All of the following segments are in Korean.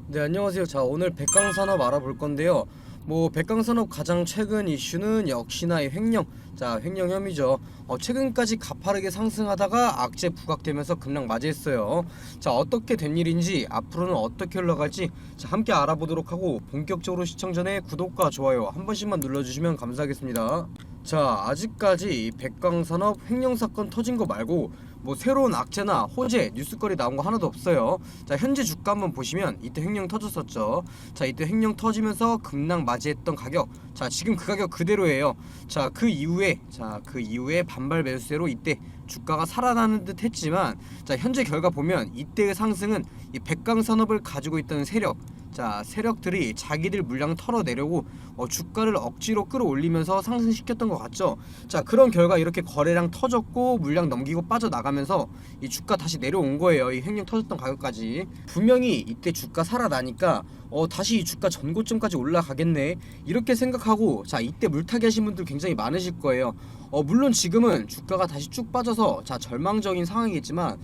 네, 안녕하세요. 자, 오늘 백강산업 알아볼 건데요. 백강산업 가장 최근 이슈는 역시나 이 횡령. 자, 횡령 혐의죠. 최근까지 가파르게 상승하다가 악재 부각되면서 급락 맞이했어요. 자, 어떻게 된 일인지, 앞으로는 어떻게 흘러갈지, 자, 함께 알아보도록 하고, 본격적으로 시청 전에 구독과 좋아요 한 번씩만 눌러주시면 감사하겠습니다. 자, 아직까지 이 백강산업 횡령 사건 터진 거 말고 새로운 악재나 호재, 뉴스거리 나온 거 하나도 없어요. 자, 현재 주가 한번 보시면 이때 횡령 터졌었죠. 자, 이때 횡령 터지면서 급락 맞이했던 가격. 자, 지금 그 가격 그대로예요. 자, 그 이후에 반발 매수세로 이때 주가가 살아나는 듯 했지만, 자, 현재 결과 보면 이때의 상승은 이 백강산업을 가지고 있던 세력들이 자기들 물량 털어내려고 주가를 억지로 끌어올리면서 상승시켰던 것 같죠. 자, 그런 결과 이렇게 거래량 터졌고 물량 넘기고 빠져나가면서 이 주가 다시 내려온 거예요. 이 횡령 터졌던 가격까지. 분명히 이때 주가 살아나니까 다시 이 주가 전고점까지 올라가겠네 이렇게 생각하고, 자, 이때 물타기 하신 분들 굉장히 많으실 거예요. 물론 지금은 주가가 다시 쭉 빠져서 절망적인 상황이겠지만,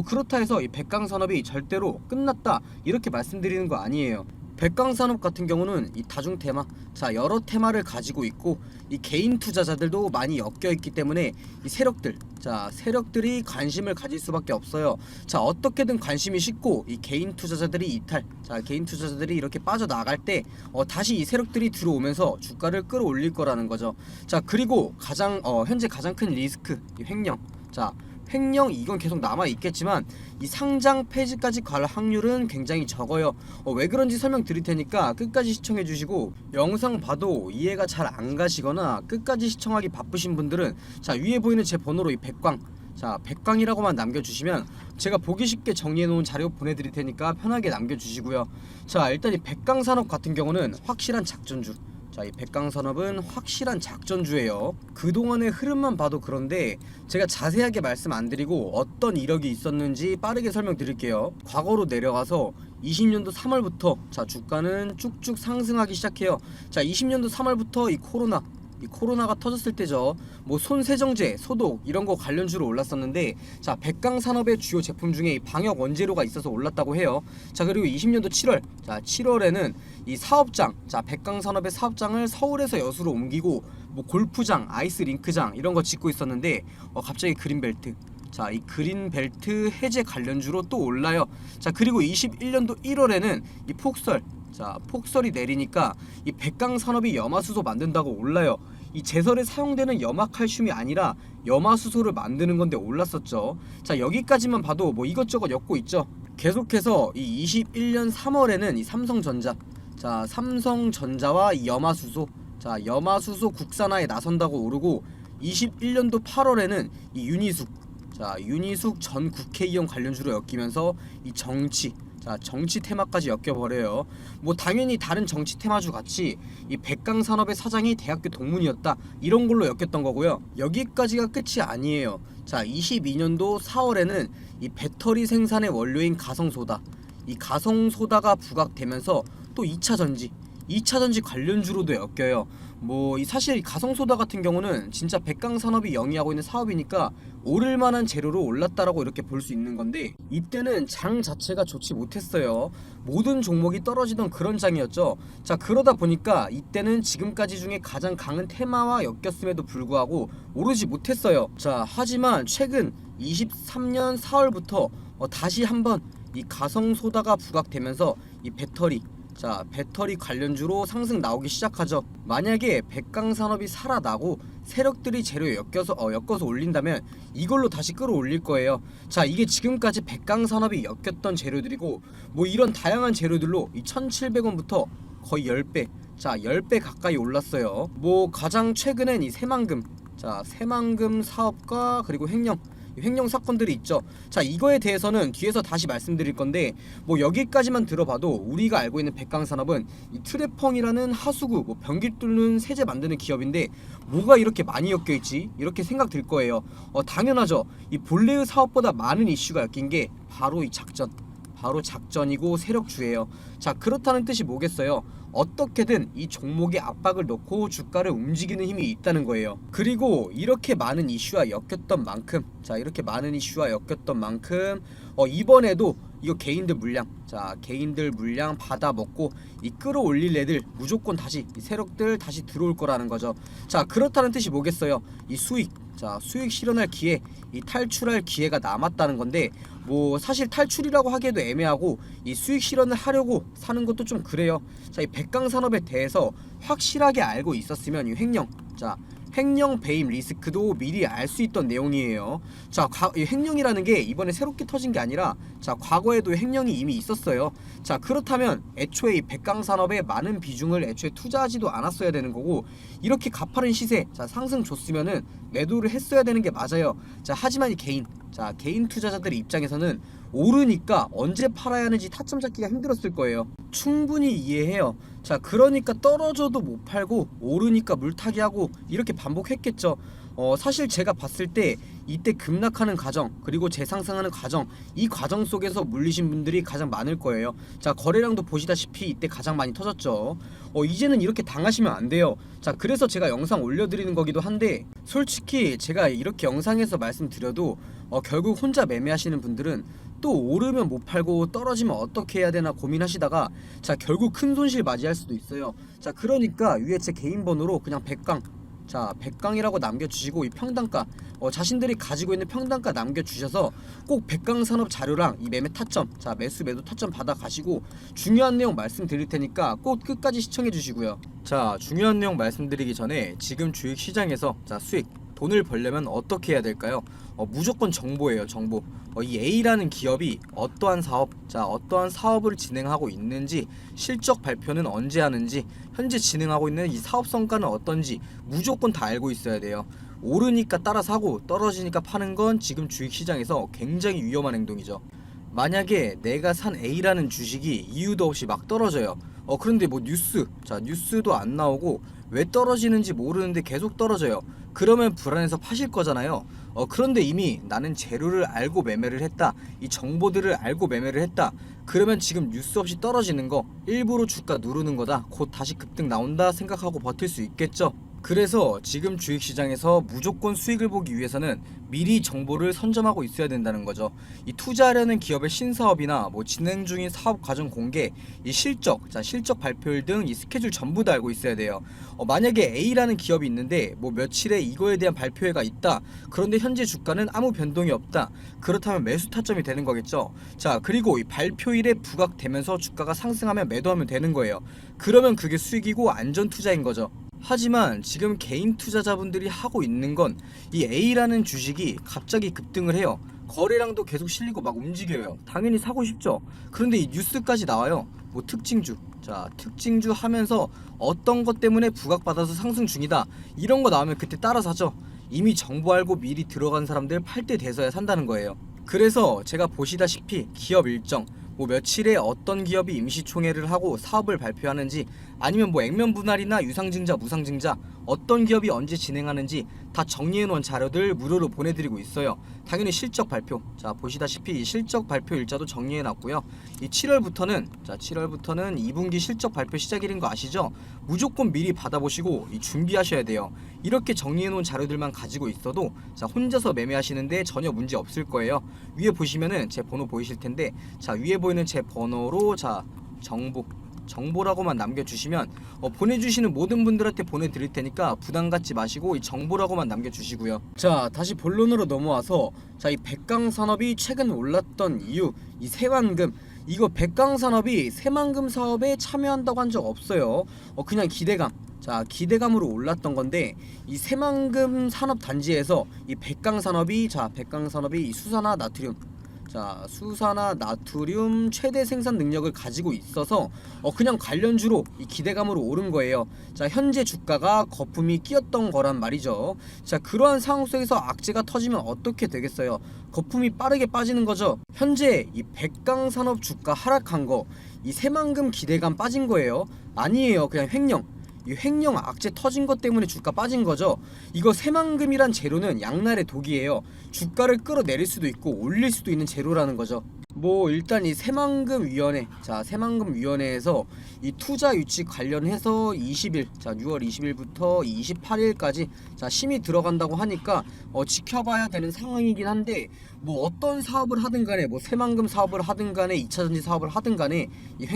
그렇다 해서 이 백강산업이 절대로 끝났다 이렇게 말씀드리는 거 아니에요. 백강산업 같은 경우는 이 다중 테마, 자, 여러 테마를 가지고 있고, 이 개인 투자자들도 많이 엮여 있기 때문에 이 세력들이 관심을 가질 수밖에 없어요. 자, 어떻게든 관심이 식고 이 개인 투자자들이 개인 투자자들이 이렇게 빠져나갈 때 다시 이 세력들이 들어오면서 주가를 끌어올릴 거라는 거죠. 자, 그리고 현재 가장 큰 리스크, 이 횡령. 자, 횡령 이건 계속 남아 있겠지만 이 상장 폐지까지 갈 확률은 굉장히 적어요. 왜 그런지 설명드릴 테니까 끝까지 시청해 주시고, 영상 봐도 이해가 잘 안 가시거나 끝까지 시청하기 바쁘신 분들은 위에 보이는 제 번호로 이 백광이라고만 남겨주시면 제가 보기 쉽게 정리해 놓은 자료 보내드릴 테니까 편하게 남겨주시고요. 자, 일단 이 백강산업 같은 경우는 확실한 작전주. 자, 이 백강산업은 확실한 작전주예요. 그동안의 흐름만 봐도 그런데 제가 자세하게 말씀 안 드리고 어떤 이력이 있었는지 빠르게 설명드릴게요. 과거로 내려가서 20년도 3월부터 주가는 쭉쭉 상승하기 시작해요. 자, 20년도 3월부터 이 코로나가 터졌을 때죠. 손세정제, 소독 이런 거 관련주로 올랐었는데, 자, 백강산업의 주요 제품 중에 이 방역 원재료가 있어서 올랐다고 해요. 자, 그리고 20년도 7월에는 이 백강산업의 사업장을 서울에서 여수로 옮기고 골프장, 아이스링크장 이런 거 짓고 있었는데 갑자기 그린벨트. 자, 이 그린벨트 해제 관련주로 또 올라요. 자, 그리고 21년도 1월에는 이 폭설이 내리니까 이 백강산업이 염화수소 만든다고 올라요. 이 제설에 사용되는 염화칼슘이 아니라 염화수소를 만드는 건데 올랐었죠. 자, 여기까지만 봐도 이것저것 엮고 있죠. 계속해서 이 21년 3월에는 이 삼성전자와 이 염화수소 국산화에 나선다고 오르고, 21년도 8월에는 이 윤희숙 전 국회의원 관련주로 엮이면서 이 정치 테마까지 엮여버려요. 당연히 다른 정치 테마주 같이 이 백강산업의 사장이 대학교 동문이었다 이런 걸로 엮였던 거고요. 여기까지가 끝이 아니에요. 자, 22년도 4월에는 이 배터리 생산의 원료인 이 가성소다가 부각되면서 또 2차전지 관련주로도 엮여요. 사실 가성소다 같은 경우는 진짜 백강산업이 영위하고 있는 사업이니까 오를 만한 재료로 올랐다라고 이렇게 볼 수 있는 건데, 이때는 장 자체가 좋지 못했어요. 모든 종목이 떨어지던 그런 장이었죠. 자, 그러다 보니까 이때는 지금까지 중에 가장 강한 테마와 엮였음에도 불구하고 오르지 못했어요. 자, 하지만 최근 23년 4월부터 다시 한번 이 가성소다가 부각되면서 이 배터리 관련주로 상승 나오기 시작하죠. 만약에 백강산업이 살아나고 세력들이 재료에 엮어서 올린다면 이걸로 다시 끌어올릴 거예요. 자, 이게 지금까지 백강산업이 엮였던 재료들이고, 이런 다양한 재료들로 이 1,700원부터 거의 10배, 10배 가까이 올랐어요. 가장 최근엔 이 새만금 사업과 그리고 횡령 사건들이 있죠. 자, 이거에 대해서는 뒤에서 다시 말씀드릴 건데, 여기까지만 들어봐도 우리가 알고 있는 백강산업은 이 트래펑이라는 하수구, 변기 뚫는 세제 만드는 기업인데 뭐가 이렇게 많이 엮여 있지? 이렇게 생각 들 거예요. 당연하죠. 이 본래의 사업보다 많은 이슈가 엮인 게 바로 작전이고 세력주예요. 자, 그렇다는 뜻이 뭐겠어요? 어떻게든 이 종목에 압박을 넣고 주가를 움직이는 힘이 있다는 거예요. 그리고 이렇게 많은 이슈와 엮였던 만큼 이번에도 이거 개인들 물량, 자 개인들 물량 받아 먹고 이 끌어올릴 애들 무조건 다시 이 세력들 다시 들어올 거라는 거죠. 자 그렇다는 뜻이 뭐겠어요? 이 수익, 자 수익 실현할 기회, 이 탈출할 기회가 남았다는 건데, 뭐 사실 탈출이라고 하기에도 애매하고 이 수익 실현을 하려고 사는 것도 좀 그래요. 자 이 백강 산업에 대해서 확실하게 알고 있었으면 이 횡령, 자 횡령 배임 리스크도 미리 알 수 있던 내용이에요. 자, 이 횡령이라는 게 이번에 새롭게 터진 게 아니라, 자, 과거에도 횡령이 이미 있었어요. 자, 그렇다면 애초에 이 백강산업에 많은 비중을 애초에 투자하지도 않았어야 되는 거고, 이렇게 가파른 시세, 자, 상승 줬으면은 매도를 했어야 되는 게 맞아요. 자, 하지만 이 개인 투자자들의 입장에서는 오르니까 언제 팔아야 하는지 타점 잡기가 힘들었을 거예요. 충분히 이해해요. 자 그러니까 떨어져도 못 팔고 오르니까 물타기 하고 이렇게 반복했겠죠. 사실 제가 봤을 때 이때 급락하는 과정, 그리고 재상승하는 과정, 이 과정 속에서 물리신 분들이 가장 많을 거예요. 자 거래량도 보시다시피 이때 가장 많이 터졌죠. 이제는 이렇게 당하시면 안 돼요. 자 그래서 제가 영상 올려드리는 거기도 한데, 솔직히 제가 이렇게 영상에서 말씀드려도 결국 혼자 매매하시는 분들은 또 오르면 못 팔고 떨어지면 어떻게 해야 되나 고민하시다가 자 결국 큰 손실 맞이할 수도 있어요. 자 그러니까 위에 제 개인 번호로 그냥 백강, 자 백강이라고 남겨주시고 이 평단가, 자신들이 가지고 있는 평단가 남겨주셔서 꼭 백강산업 자료랑 이 매매 타점, 자 매수 매도 타점 받아 가시고 중요한 내용 말씀드릴 테니까 꼭 끝까지 시청해 주시고요. 자 중요한 내용 말씀드리기 전에 지금 주식시장에서 자 수익, 돈을 벌려면 어떻게 해야 될까요? 무조건 정보예요. 정보. 이 A라는 기업이 어떠한 사업, 자 어떠한 사업을 진행하고 있는지, 실적 발표는 언제 하는지, 현재 진행하고 있는 이 사업 성과는 어떤지 무조건 다 알고 있어야 돼요. 오르니까 따라 사고 떨어지니까 파는 건 지금 주식시장에서 굉장히 위험한 행동이죠. 만약에 내가 산 A라는 주식이 이유도 없이 막 떨어져요. 그런데 뭐 뉴스도 안 나오고 왜 떨어지는지 모르는데 계속 떨어져요. 그러면 불안해서 파실 거잖아요. 그런데 이미 나는 재료를 알고 매매를 했다, 이 정보들을 알고 매매를 했다, 그러면 지금 뉴스 없이 떨어지는 거 일부러 주가 누르는 거다, 곧 다시 급등 나온다 생각하고 버틸 수 있겠죠. 그래서 지금 주식시장에서 무조건 수익을 보기 위해서는 미리 정보를 선점하고 있어야 된다는 거죠. 이 투자하려는 기업의 신사업이나 뭐 진행 중인 사업 과정 공개, 이 실적, 자 실적 발표일 등 이 스케줄 전부 다 알고 있어야 돼요. 만약에 A라는 기업이 있는데 뭐 며칠에 이거에 대한 발표회가 있다, 그런데 현재 주가는 아무 변동이 없다, 그렇다면 매수 타점이 되는 거겠죠. 자 그리고 이 발표일에 부각되면서 주가가 상승하면 매도하면 되는 거예요. 그러면 그게 수익이고 안전 투자인 거죠. 하지만 지금 개인 투자자분들이 하고 있는 건 이 A라는 주식이 갑자기 급등을 해요. 거래량도 계속 실리고 막 움직여요. 당연히 사고 싶죠. 그런데 이 뉴스까지 나와요. 뭐 특징주, 자 특징주 하면서 어떤 것 때문에 부각받아서 상승 중이다, 이런 거 나오면 그때 따라 사죠. 이미 정보 알고 미리 들어간 사람들 팔 때 돼서야 산다는 거예요. 그래서 제가 보시다시피 기업 일정, 뭐 며칠에 어떤 기업이 임시총회를 하고 사업을 발표하는지, 아니면 뭐 액면 분할이나 유상증자 무상증자 어떤 기업이 언제 진행하는지 다 정리해놓은 자료들 무료로 보내드리고 있어요. 당연히 실적 발표, 자 보시다시피 이 실적 발표 일자도 정리해놨고요. 이 7월부터는 2분기 실적 발표 시작일인 거 아시죠? 무조건 미리 받아보시고 이 준비하셔야 돼요. 이렇게 정리해놓은 자료들만 가지고 있어도 자 혼자서 매매하시는데 전혀 문제 없을 거예요. 위에 보시면은 제 번호 보이실 텐데, 자 위에 보이는 제 번호로 자 정보라고만 남겨주시면 보내주시는 모든 분들한테 보내드릴 테니까 부담 갖지 마시고 이 정보라고만 남겨주시고요. 자 다시 본론으로 넘어와서, 자 이 백강산업이 최근 올랐던 이유, 이 새만금, 이거 백강산업이 새만금 사업에 참여한다고 한 적 없어요. 그냥 기대감, 자 기대감으로 올랐던 건데, 이 새만금 산업단지에서 이 백강산업이 이 수산화 나트륨, 자 수산화 나트륨 최대 생산 능력을 가지고 있어서 그냥 관련주로 이 기대감으로 오른 거예요. 자 현재 주가가 거품이 끼었던 거란 말이죠. 자 그러한 상황 속에서 악재가 터지면 어떻게 되겠어요? 거품이 빠르게 빠지는 거죠. 현재 이 백강산업 주가 하락한 거, 이 새만금 기대감 빠진 거예요? 아니에요. 그냥 이 횡령 악재 터진 것 때문에 주가 빠진 거죠. 이거 새만금이란 재료는 양날의 독이에요. 주가를 끌어내릴 수도 있고 올릴 수도 있는 재료라는 거죠. 뭐 일단 이 새만금위원회, 자 새만금위원회에서 이 투자 유치 관련해서 20일, 자 6월 20일부터 28일까지 자 심의 들어간다고 하니까 지켜봐야 되는 상황이긴 한데, 뭐 어떤 사업을 하든 간에, 뭐 새만금 사업을 하든 간에 2차전지 사업을 하든 간에 이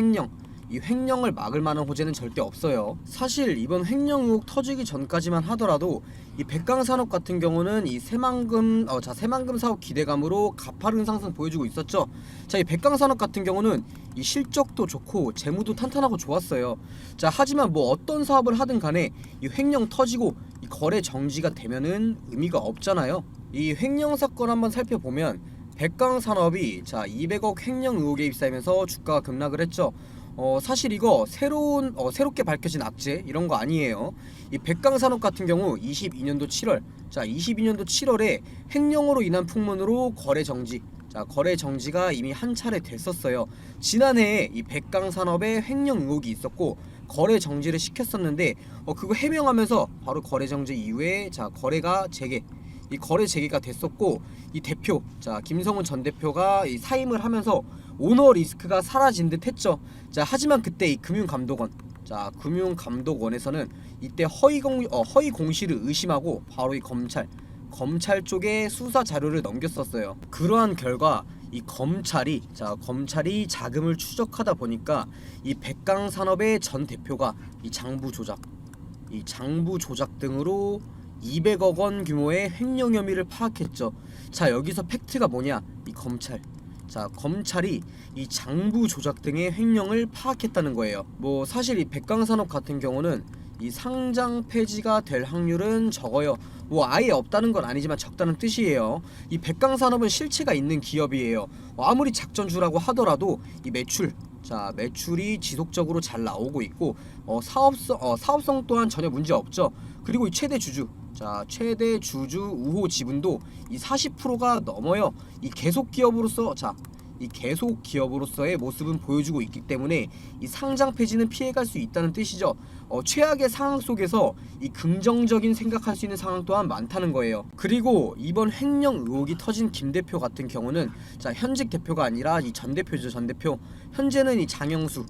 횡령을 막을 만한 호재는 절대 없어요. 사실 이번 횡령 의혹 터지기 전까지만 하더라도 이 백강산업 같은 경우는 이 새만금 사업 기대감으로 가파른 상승 보여주고 있었죠. 자, 이 백강산업 같은 경우는 이 실적도 좋고 재무도 탄탄하고 좋았어요. 자, 하지만 뭐 어떤 사업을 하든 간에 이 횡령 터지고 이 거래 정지가 되면은 의미가 없잖아요. 이 횡령 사건 한번 살펴보면 백강산업이 자 200억 횡령 의혹에 휩싸이면서 주가가 급락을 했죠. 사실 이거 새롭게 밝혀진 악재 이런 거 아니에요. 이 백강산업 같은 경우 22년도 7월, 자 22년도 7월에 횡령으로 인한 풍문으로 거래 정지, 자 거래 정지가 이미 한 차례 됐었어요. 지난해에 이 백강산업에 횡령 의혹이 있었고 거래 정지를 시켰었는데 그거 해명하면서 바로 거래 정지 이후에 자 이 거래 재개가 됐었고, 이 대표, 자 김성훈 전 대표가 이 사임을 하면서 오너 리스크가 사라진 듯 했죠. 자 하지만 그때 이 금융감독원에서는 이때 허위 공시를 의심하고 바로 이 검찰 쪽에 수사 자료를 넘겼었어요. 그러한 결과 이 검찰이 자금을 추적하다 보니까 이 백강산업의 전 대표가 이 장부 조작 등으로 200억 원 규모의 횡령 혐의를 파악했죠. 자 여기서 팩트가 뭐냐? 검찰이 이 장부 조작 등의 횡령을 파악했다는 거예요. 뭐 사실 이 백강산업 같은 경우는 이 상장 폐지가 될 확률은 적어요. 뭐 아예 없다는 건 아니지만 적다는 뜻이에요. 이 백강산업은 실체가 있는 기업이에요. 아무리 작전주라고 하더라도 이 매출이 지속적으로 잘 나오고 있고 사업성 또한 전혀 문제 없죠. 그리고 이 최대 주주 우호 지분도 이 40%가 넘어요. 이 계속 기업으로서의 모습은 보여주고 있기 때문에 이 상장 폐지는 피해갈 수 있다는 뜻이죠. 최악의 상황 속에서 이 긍정적인 생각할 수 있는 상황 또한 많다는 거예요. 그리고 이번 횡령 의혹이 터진 김 대표 같은 경우는 자 현직 대표가 아니라 이 전 대표죠. 전 대표 현재는 이 장영수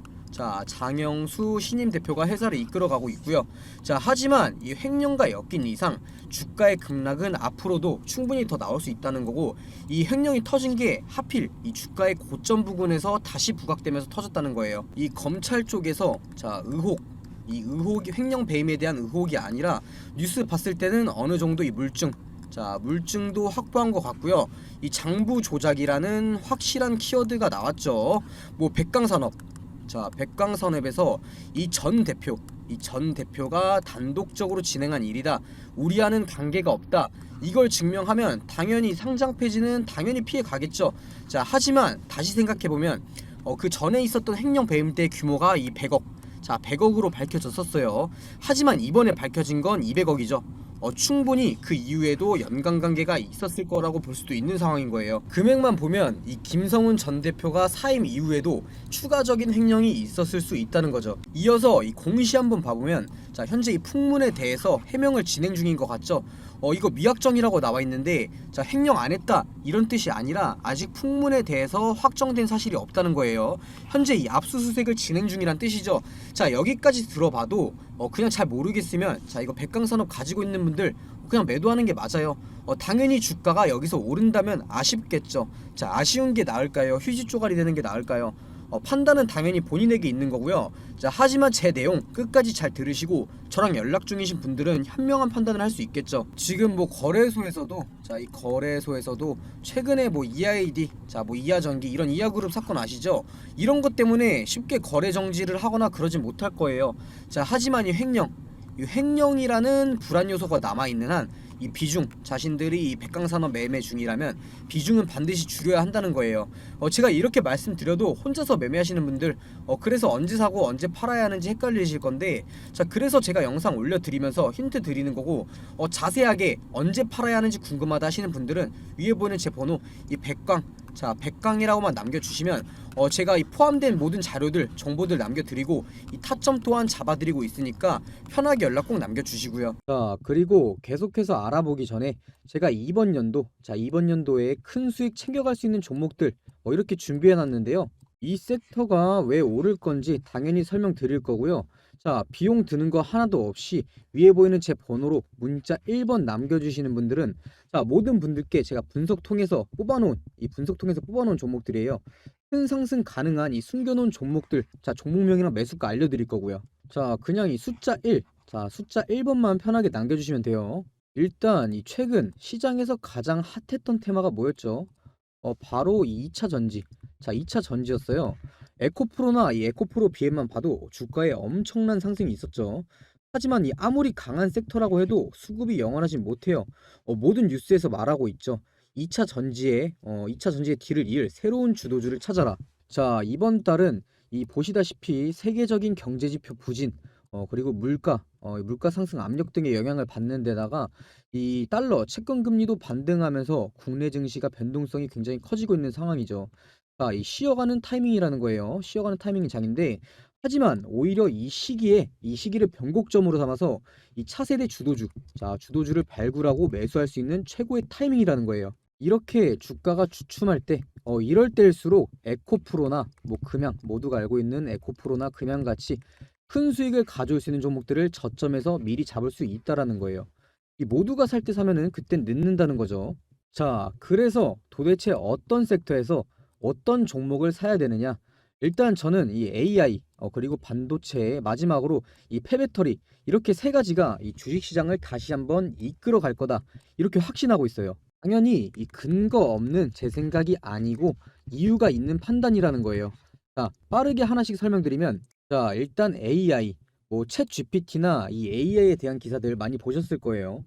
신임 대표가 회사를 이끌어가고 있고요. 자 하지만 이 횡령과 엮인 이상 주가의 급락은 앞으로도 충분히 더 나올 수 있다는 거고, 이 횡령이 터진 게 하필 이 주가의 고점 부근에서 다시 부각되면서 터졌다는 거예요. 이 검찰 쪽에서 의혹이 횡령 배임에 대한 의혹이 아니라 뉴스 봤을 때는 어느 정도 이 물증도 확보한 것 같고요. 이 장부 조작이라는 확실한 키워드가 나왔죠. 뭐 백광산업에서 이 전 대표가 단독적으로 진행한 일이다, 우리와는 관계가 없다, 이걸 증명하면 당연히 상장 폐지는 당연히 피해 가겠죠. 자 하지만 다시 생각해보면 그 전에 있었던 횡령 배임 때 규모가 이 100억으로 밝혀졌었어요. 하지만 이번에 밝혀진 건 200억이죠. 충분히 그 이후에도 연관관계가 있었을 거라고 볼 수도 있는 상황인 거예요. 금액만 보면 이 김성훈 전 대표가 사임 이후에도 추가적인 횡령이 있었을 수 있다는 거죠. 이어서 이 공시 한번 봐보면 자 현재 이 풍문에 대해서 해명을 진행 중인 것 같죠. 이거 미확정이라고 나와 있는데 자 횡령 안 했다 이런 뜻이 아니라 아직 풍문에 대해서 확정된 사실이 없다는 거예요. 현재 이 압수수색을 진행 중이란 뜻이죠. 자 여기까지 들어봐도 그냥 잘 모르겠으면 자 이거 백강산업 가지고 있는 분들 그냥 매도하는 게 맞아요. 당연히 주가가 여기서 오른다면 아쉽겠죠. 자 아쉬운 게 나을까요? 휴지 쪼가리 되는 게 나을까요? 판단은 당연히 본인에게 있는 거고요. 자 하지만 제 내용 끝까지 잘 들으시고 저랑 연락 중이신 분들은 현명한 판단을 할 수 있겠죠. 지금 뭐 거래소에서도 최근에 뭐 EID, 이하전기 이런 이하그룹 사건 아시죠? 이런 것 때문에 쉽게 거래 정지를 하거나 그러진 못할 거예요. 자 하지만 이 횡령이라는 불안 요소가 남아있는 한 이 비중, 자신들이 이 백강산업 매매 중이라면 비중은 반드시 줄여야 한다는 거예요. 제가 이렇게 말씀드려도 혼자서 매매하시는 분들 그래서 언제 사고 언제 팔아야 하는지 헷갈리실 건데, 자 그래서 제가 영상 올려드리면서 힌트 드리는 거고, 자세하게 언제 팔아야 하는지 궁금하다 하시는 분들은 위에 보이는 제 번호 이 백강이라고만 남겨주시면 제가 이 포함된 모든 정보들 남겨드리고 이 타점 또한 잡아드리고 있으니까 편하게 연락 꼭 남겨주시고요. 자 그리고 계속해서 알아보기 전에 제가 이번 연도에 큰 수익 챙겨갈 수 있는 종목들 이렇게 준비해 놨는데요. 이 섹터가 왜 오를 건지 당연히 설명드릴 거고요. 자, 비용 드는 거 하나도 없이 위에 보이는 제 번호로 문자 1번 남겨주시는 분들은 자, 모든 분들께 제가 분석 통해서 뽑아놓은 종목들이에요. 큰 상승 가능한 이 숨겨놓은 종목들, 자, 종목명이랑 매수가 알려드릴 거고요. 자, 그냥 이 숫자 1, 자, 숫자 1번만 편하게 남겨주시면 돼요. 일단 이 최근 시장에서 가장 핫했던 테마가 뭐였죠? 바로 이 2차 전지. 자, 2차 전지였어요. 에코프로나 이 에코프로 비행만 봐도 주가에 엄청난 상승이 있었죠. 하지만 이 아무리 강한 섹터라고 해도 수급이 영원하진 못해요. 모든 뉴스에서 말하고 있죠. 2차 전지의 뒤를 이을 새로운 주도주를 찾아라. 자, 이번 달은 이 보시다시피 세계적인 경제지표 부진, 그리고 물가 상승 압력 등의 영향을 받는 데다가 이 달러 채권 금리도 반등하면서 국내 증시가 변동성이 굉장히 커지고 있는 상황이죠. 자, 이 쉬어가는 타이밍이라는 거예요. 쉬어가는 타이밍이 장인데 하지만 오히려 이 시기를 변곡점으로 삼아서 이 차세대 주도주, 자, 주도주를 발굴하고 매수할 수 있는 최고의 타이밍이라는 거예요. 이렇게 주가가 주춤할 때, 이럴 때일수록 에코프로나 뭐 금양, 모두가 알고 있는 에코프로나 금양같이 큰 수익을 가져올 수 있는 종목들을 저점에서 미리 잡을 수 있다라는 거예요. 이 모두가 살 때 사면은 그땐 늦는다는 거죠. 자, 그래서 도대체 어떤 섹터에서 어떤 종목을 사야 되느냐? 일단 저는 이 AI, 그리고 반도체, 마지막으로 이 폐배터리, 이렇게 세 가지가 이 주식시장을 다시 한번 이끌어 갈 거다. 이렇게 확신하고 있어요. 당연히 이 근거 없는 제 생각이 아니고 이유가 있는 판단이라는 거예요. 자, 빠르게 하나씩 설명드리면, 자, 일단 AI, 뭐 챗 GPT나 이 AI에 대한 기사들 많이 보셨을 거예요.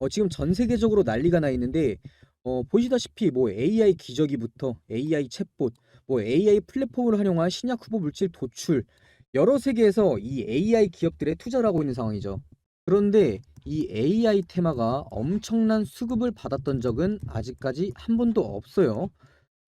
지금 전 세계적으로 난리가 나 있는데, 보시다시피 뭐 AI 기저귀부터 AI 챗봇, 뭐 AI 플랫폼을 활용한 신약 후보 물질 도출, 여러 세계에서 이 AI 기업들에 투자를 하고 있는 상황이죠. 그런데 이 AI 테마가 엄청난 수급을 받았던 적은 아직까지 한 번도 없어요.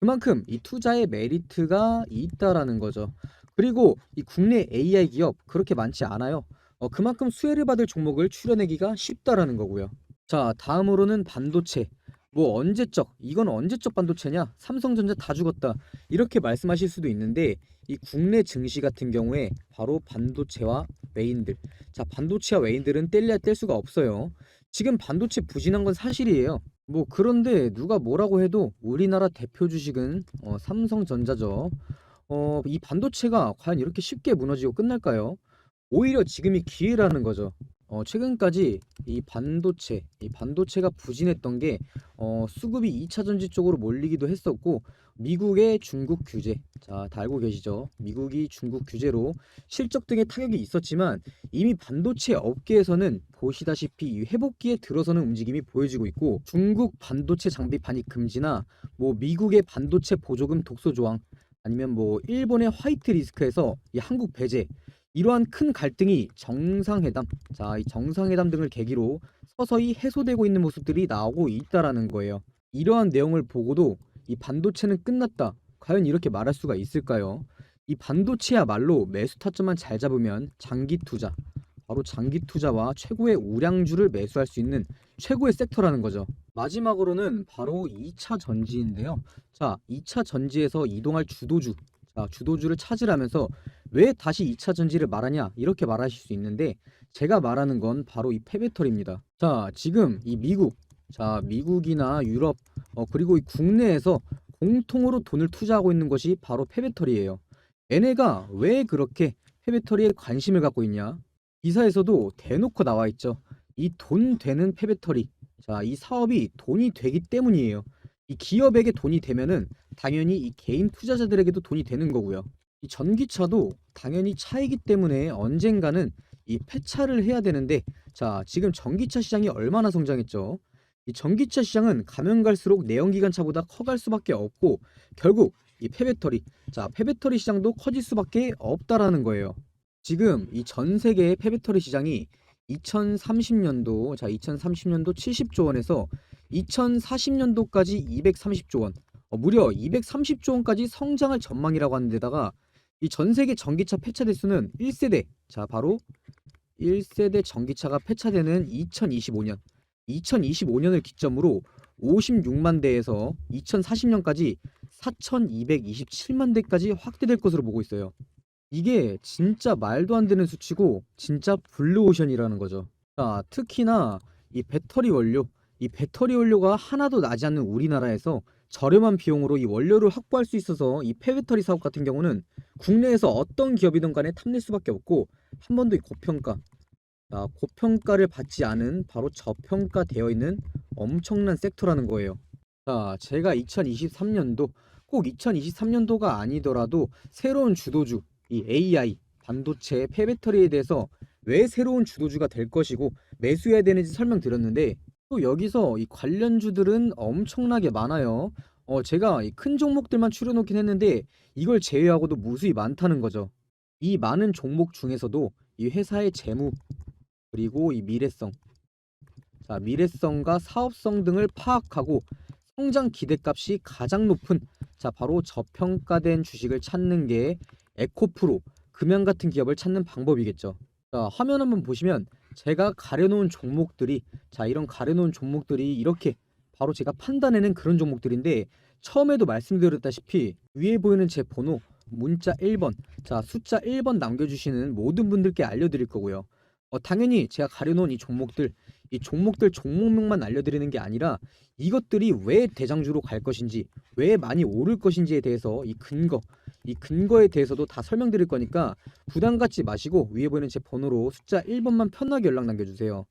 그만큼 이 투자의 메리트가 있다라는 거죠. 그리고 이 국내 AI 기업 그렇게 많지 않아요. 그만큼 수혜를 받을 종목을 추려내기가 쉽다라는 거고요. 자, 다음으로는 반도체. 뭐 언제적, 이건 언제적 반도체냐? 삼성전자 다 죽었다. 이렇게 말씀하실 수도 있는데 이 국내 증시 같은 경우에 바로 반도체와 외인들. 자, 반도체와 외인들은 뗄래야 뗄 수가 없어요. 지금 반도체 부진한 건 사실이에요. 뭐 그런데 누가 뭐라고 해도 우리나라 대표 주식은 삼성전자죠. 이 반도체가 과연 이렇게 쉽게 무너지고 끝날까요? 오히려 지금이 기회라는 거죠. 최근까지 이 반도체가 부진했던 게 수급이 2차 전지 쪽으로 몰리기도 했었고 미국의 중국 규제, 자, 다 알고 계시죠? 미국이 중국 규제로 실적 등의 타격이 있었지만 이미 반도체 업계에서는 보시다시피 이 회복기에 들어서는 움직임이 보여지고 있고 중국 반도체 장비 반입 금지나 뭐 미국의 반도체 보조금 독소 조항 아니면 뭐 일본의 화이트 리스크에서 이 한국 배제 이러한 큰 갈등이 정상회담, 자, 이 정상회담 등을 계기로 서서히 해소되고 있는 모습들이 나오고 있다라는 거예요. 이러한 내용을 보고도 이 반도체는 끝났다. 과연 이렇게 말할 수가 있을까요? 이 반도체야말로 매수 타점만 잘 잡으면 장기 투자, 바로 장기 투자와 최고의 우량주를 매수할 수 있는 최고의 섹터라는 거죠. 마지막으로는 바로 2차 전지인데요. 자, 2차 전지에서 이동할 주도주, 자, 주도주를 찾으라면서 왜 다시 2차 전지를 말하냐 이렇게 말하실 수 있는데 제가 말하는 건 바로 이 폐배터리입니다. 자, 지금 이 미국이나 유럽, 그리고 이 국내에서 공통으로 돈을 투자하고 있는 것이 바로 폐배터리예요. 얘네가 왜 그렇게 폐배터리에 관심을 갖고 있냐? 기사에서도 대놓고 나와 있죠. 이 돈 되는 폐배터리. 자, 이 사업이 돈이 되기 때문이에요. 이 기업에게 돈이 되면은 당연히 이 개인 투자자들에게도 돈이 되는 거고요. 이 전기차도 당연히 차이기 때문에 언젠가는 이 폐차를 해야 되는데 자, 지금 전기차 시장이 얼마나 성장했죠? 이 전기차 시장은 가면 갈수록 내연기관차보다 커갈 수밖에 없고 결국 이 폐배터리, 자, 폐배터리 시장도 커질 수밖에 없다라는 거예요. 지금 이 전 세계의 폐배터리 시장이 2030년도, 자, 2030년도 70조 원에서 2040년도까지 230조 원, 무려 230조 원까지 성장할 전망이라고 하는 데다가 이 전 세계 전기차 폐차 대수는 1세대, 자, 바로 1세대 전기차가 폐차되는 2025년을 기점으로 56만 대에서 2040년까지 4,227만 대까지 확대될 것으로 보고 있어요. 이게 진짜 말도 안 되는 수치고 진짜 블루오션이라는 거죠. 자, 특히나 이 배터리 원료가 하나도 나지 않는 우리나라에서 저렴한 비용으로 이 원료를 확보할 수 있어서 이 폐배터리 사업 같은 경우는 국내에서 어떤 기업이든 간에 탐낼 수밖에 없고 한 번도 이 고평가, 고평가를 받지 않은 바로 저평가되어 있는 엄청난 섹터라는 거예요. 자, 제가 2023년도 꼭 2023년도가 아니더라도 새로운 주도주, 이 AI, 반도체, 폐배터리에 대해서 왜 새로운 주도주가 될 것이고 매수해야 되는지 설명드렸는데 또 여기서 이 관련주들은 엄청나게 많아요. 제가 이 큰 종목들만 추려놓긴 했는데 이걸 제외하고도 무수히 많다는 거죠. 이 많은 종목 중에서도 이 회사의 재무 그리고 이 미래성, 미래성과 사업성 등을 파악하고 성장 기대값이 가장 높은 바로 저평가된 주식을 찾는 게 에코프로, 금양 같은 기업을 찾는 방법이겠죠. 자, 화면 한번 보시면 제가 가려놓은 종목들이 이런 가려놓은 종목들이 이렇게 바로 제가 판단해낸 그런 종목들인데 처음에도 말씀드렸다시피 위에 보이는 제 번호 문자 1번 숫자 1번 남겨주시는 모든 분들께 알려드릴 거고요. 당연히 제가 가려놓은 이 종목들 종목명만 알려드리는 게 아니라 이것들이 왜 대장주로 갈 것인지 왜 많이 오를 것인지에 대해서 이 근거에 대해서도 다 설명드릴 거니까 부담 갖지 마시고 위에 보이는 제 번호로 숫자 1번만 편하게 연락 남겨주세요.